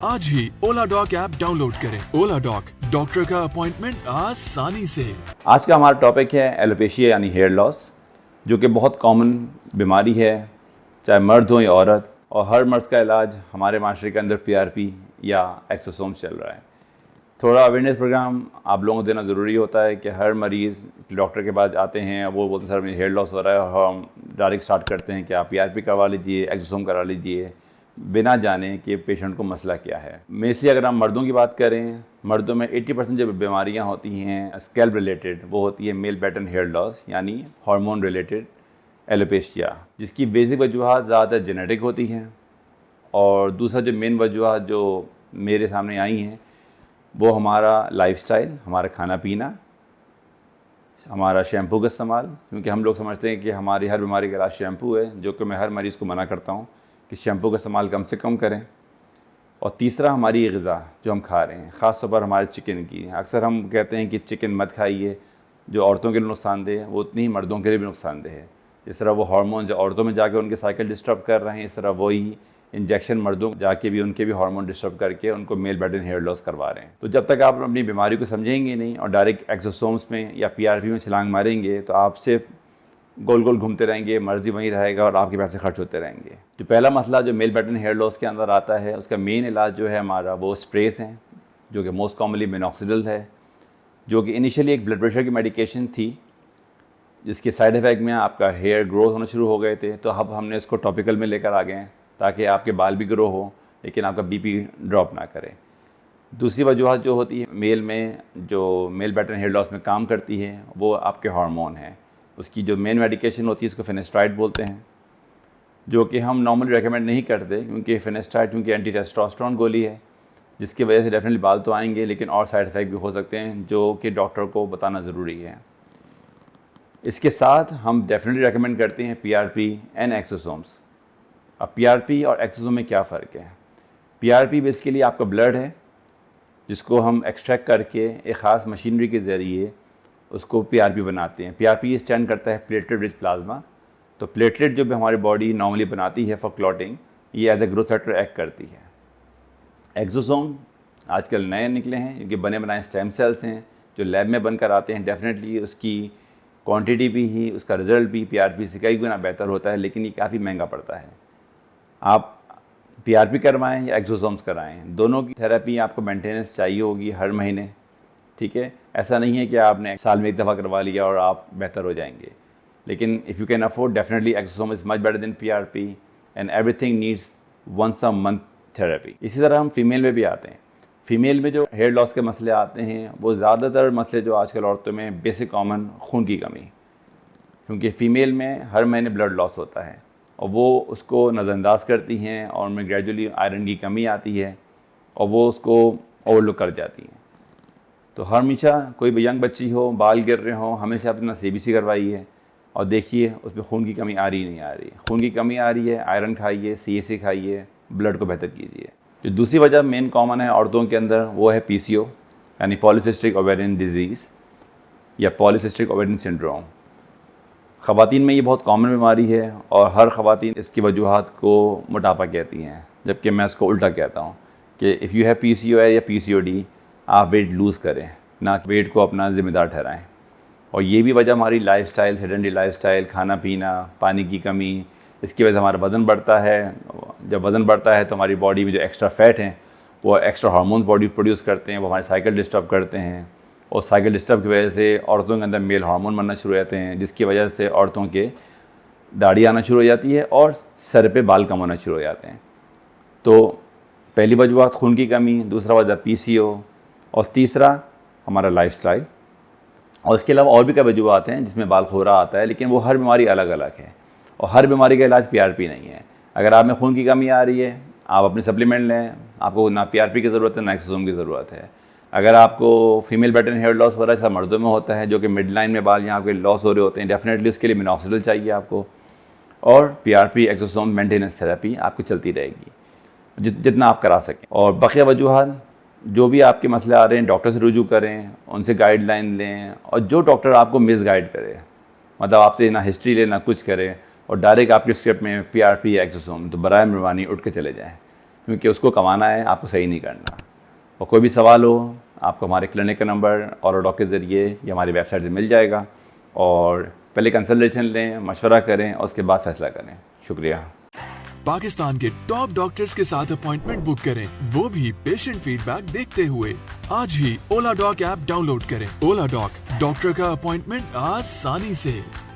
आज ही ओला dock app download करें। ओला dock, doctor का अपॉइंटमेंट आसानी से। आज का हमारा टॉपिक है एलोपेशिया यानी हेयर लॉस, जो कि बहुत कॉमन बीमारी है, चाहे मर्द हो या औरत। और हर मर्द का इलाज हमारे माशरे के अंदर पीआरपी या एक्सोसोम्स चल रहा है। थोड़ा अवेयरनेस प्रोग्राम आप लोगों को देना ज़रूरी होता है कि हर मरीज़ डॉक्टर के पास आते हैं, वो बोलते हैं सर मुझे हेयर लॉस हो रहा है, और हम डायरेक्ट स्टार्ट करते हैं कि आप पीआरपी करवा लीजिए, एक्सोसोम करा लीजिए, बिना जाने कि पेशेंट को मसला क्या है। मेनली अगर हम मर्दों की बात करें, मर्दों में 80% जो बीमारियां होती हैं स्कैल्प रिलेटेड, वो होती है मेल पैटर्न हेयर लॉस यानी हार्मोन रिलेटेड एलोपेशिया, जिसकी बेसिक वजूहत ज़्यादातर जेनेटिक होती हैं। और दूसरा जो मेन वजूहत जो मेरे सामने आई हैं वो हमारा लाइफस्टाइल, हमारा खाना पीना, हमारा शैम्पू का इस्तेमाल, क्योंकि हम लोग समझते हैं कि हमारी हर बीमारी का इलाज शैम्पू है, जो कि मैं हर मरीज़ को मना करता हूँ कि शैम्पू का इस्तेमाल कम से कम करें। और तीसरा हमारी ग़िज़ा जो हम खा रहे हैं, ख़ास तौर पर हमारे चिकन की। अक्सर हम कहते हैं कि चिकन मत खाइए, जो औरतों के लिए नुकसानदेह है वो उतनी ही मर्दों के लिए भी नुकसानदेह है। जिस तरह वो हार्मोन जो औरतों में जाके उनके साइकिल डिस्टर्ब कर रहे हैं, इस तरह वही इंजेक्शन मर्दों जाके भी उनके भी हार्मोन डिस्टर्ब करके उनको मेल पैटर्न हेयर लॉस करवा रहे हैं। तो जब तक आप अपनी बीमारी को समझेंगे नहीं और डायरेक्ट एक्सोसोम्स में या पीआरपी में छलांग मारेंगे, तो आप सिर्फ गोल गोल घूमते रहेंगे, मर्जी वहीं रहेगा और आपके पैसे खर्च होते रहेंगे। जो पहला मसला जो मेल पैटर्न हेयर लॉस के अंदर आता है, उसका मेन इलाज जो है हमारा वो स्प्रेस हैं, जो कि मोस्ट कॉमनली मिनॉक्सिडिल है, जो कि इनिशियली एक ब्लड प्रेशर की मेडिकेशन थी, जिसके साइड इफ़ेक्ट में आपका हेयर ग्रोथ होना शुरू हो गए थे। तो अब हमने इसको टॉपिकल में लेकर आ गए हैं ताकि आपके बाल भी ग्रो हो लेकिन आपका बीपी ड्रॉप ना करे। दूसरी वजूहत जो होती है मेल में, जो मेल पैटर्न हेयर लॉस में काम करती है, वो आपके हार्मोन हैं। उसकी जो मेन मेडिकेशन होती है उसको फिनेस्ट्राइड बोलते हैं, जो कि हम नॉर्मली रेकमेंड नहीं करते, क्योंकि फिनेस्ट्राइड क्योंकि एंटी टेस्टोस्टेरोन गोली है, जिसकी वजह से डेफिनेटली बाल तो आएंगे लेकिन और साइड इफ़ेक्ट भी हो सकते हैं, जो कि डॉक्टर को बताना ज़रूरी है। इसके साथ हम डेफिनेटली रेकमेंड करते हैं पीआरपी एंड एक्सोसोम्स। अब पीआरपी और एक्सोसोम में क्या फ़र्क है? पीआरपी बेसिकली आपका ब्लड है, जिसको हम एक्सट्रैक्ट करके एक ख़ास मशीनरी के ज़रिए उसको पीआरपी बनाते हैं। पीआरपी स्टैंड करता है प्लेटलेट रिच प्लाज्मा। तो प्लेटलेट जो भी हमारी बॉडी नॉर्मली बनाती है फॉर क्लॉटिंग, ये as a growth factor act करती है। एक्सोसोम आजकल नए निकले हैं, क्योंकि बने बनाए स्टेम सेल्स हैं जो लैब में बनकर आते हैं। डेफिनेटली उसकी क्वांटिटी भी ही, उसका रिज़ल्ट भी पीआरपी से कई गुना बेहतर होता है, लेकिन ये काफ़ी महंगा पड़ता है। आप पीआरपी करवाएं या एक्सोसोम्स कराएं, दोनों की थेरेपी आपको मेंटेनेंस चाहिए होगी हर महीने, ठीक है। ऐसा नहीं है कि आपने साल में एक दफ़ा करवा लिया और आप बेहतर हो जाएंगे। लेकिन if you can afford, definitely exosome is much better than PRP, and everything needs once a month therapy. इसी तरह हम फीमेल में भी आते हैं। फीमेल में जो हेयर लॉस के मसले आते हैं, वो ज़्यादातर मसले जो आजकल औरतों में बेसिक कॉमन खून की कमी, क्योंकि फ़ीमेल में हर महीने ब्लड लॉस होता है और वो उसको नज़रअंदाज करती हैं, और उनमें ग्रेजुअली आयरन की कमी आती है और वो उसको ओवरलुक कर जाती हैं। तो हमेशा कोई भी यंग बच्ची हो, बाल गिर रहे हों, हमेशा अपना सीबीसी करवाइए और देखिए उसमें खून की कमी आ रही नहीं आ रही। खून की कमी आ रही है, आयरन खाइए, सीएसी खाइए, ब्लड को बेहतर कीजिए। जो दूसरी वजह मेन कॉमन है औरतों के अंदर, वो है पीसीओ यानी पॉलीसिस्टिक ओवेरियन डिजीज़ या पॉलीसिस्टिक ओवेरियन सिंड्रोम। ख़वातीन में ये बहुत कॉमन बीमारी है और हर ख़वातीन इसकी वजूहत को मोटापा कहती हैं, जबकि मैं इसको उल्टा कहता हूँ कि इफ़ यू हैव पीसीओ या पीसीओडी, आप वेट लूज़ करें, ना वेट को अपना ज़िम्मेदार ठहराएं। और ये भी वजह हमारी लाइफस्टाइल, सेडेंटरी लाइफस्टाइल, खाना पीना, पानी की कमी, इसकी वजह से हमारा वज़न बढ़ता है। जब वज़न बढ़ता है तो हमारी बॉडी में जो एक्स्ट्रा फैट हैं वो एक्स्ट्रा हार्मोन्स बॉडी प्रोड्यूस करते हैं, वो हमारे साइकिल डिस्टर्ब करते हैं, और साइकिल डिस्टर्ब की वजह से औरतों के अंदर मेल हार्मोन बनना शुरू हो जाते हैं, जिसकी वजह से औरतों के दाढ़ी आना शुरू हो जाती है और सर पे बाल कम होना शुरू हो जाते हैं। तो पहली वजह खून की कमी, दूसरा वजह पीसीओ, और तीसरा हमारा लाइफस्टाइल। और इसके अलावा और भी कई वजूहत हैं जिसमें बाल खोरा आता है, लेकिन वो हर बीमारी अलग अलग है और हर बीमारी का इलाज पीआरपी नहीं है। अगर आप में खून की कमी आ रही है, आप अपनी सप्लीमेंट लें, आपको ना पीआरपी की ज़रूरत है ना एक्सोसोम की ज़रूरत है। अगर आपको फीमेल पैटर्न हेयर लॉस हो रहा है, ऐसा मर्दों में होता है, जो कि मिड लाइन में बाल यहाँ पे लॉस हो रहे होते हैं, डेफिनेटली उसके लिए मिनॉक्सिडिल चाहिए आपको, और पीआरपी एक्सोसोम मेंटेनेंस थेरेपी आपको चलती रहेगी जितना आप करा सकें। और बकिया वजूहत जो भी आपके मसले आ रहे हैं, डॉक्टर से रुजू करें, उनसे गाइडलाइन लें, और जो डॉक्टर आपको मिस गाइड करे, मतलब आपसे ना हिस्ट्री ले ना कुछ करे और डायरेक्ट आपके स्क्रिप्ट में पीआरपी या एक्सोसोम, तो बराए मेहरबानी उठ के चले जाएँ, क्योंकि उसको कमाना है, आपको सही नहीं करना। और कोई भी सवाल हो आपको हमारे क्लिनिक का नंबर और डॉक के ज़रिए या हमारी वेबसाइट से मिल जाएगा। और पहले कंसल्टेशन लें, मशवरा करें और उसके बाद फैसला करें। शुक्रिया। पाकिस्तान के टॉप डॉक्टर्स के साथ अपॉइंटमेंट बुक करें, वो भी पेशेंट फीडबैक देखते हुए। आज ही ओला डॉक ऐप डाउनलोड करें। ओला डॉक, डॉक्टर का अपॉइंटमेंट आसानी से।